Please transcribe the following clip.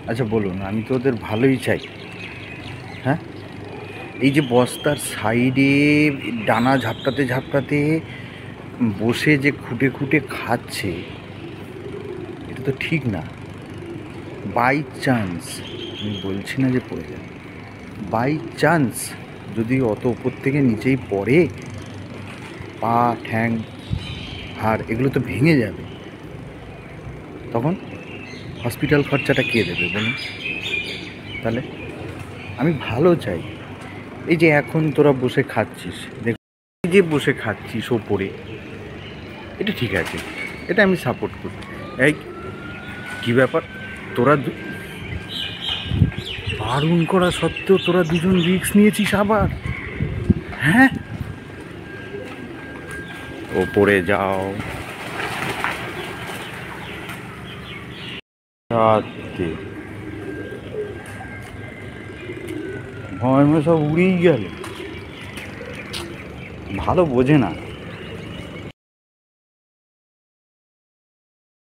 আচ্ছা বলুন, আমি তো ওদের ভালোই চাই। হ্যাঁ, এই যে বস্তার সাইডে ডানা ঝাপটাতে ঝাপটাতে বসে যে খুঁটে খুঁটে খাচ্ছে, এটা তো ঠিক না। বাই চান্স, আমি বলছি না যে পড়ে যাবে, বাই চান্স যদি অত উপর থেকে নিচেই পড়ে, পা ঠ্যাং হাড় এগুলো তো ভেঙে যাবে। তখন হসপিটাল খরচাটা কে দেবে বলুন? তাহলে আমি ভালো চাই। এই যে এখন তোরা বসে খাচ্ছিস, দেখ, এই যে বসে খাচ্ছিস ওপরে, এটা ঠিক আছে, এটা আমি সাপোর্ট করি। এই কী ব্যাপার, তোরা বারণ করা সত্ত্বেও তোরা দুজন রিস্ক নিয়েছিস আবার? হ্যাঁ, ওপরে যাও। রাতে ভয় সব উড়েই গেল। ভালো বোঝে না।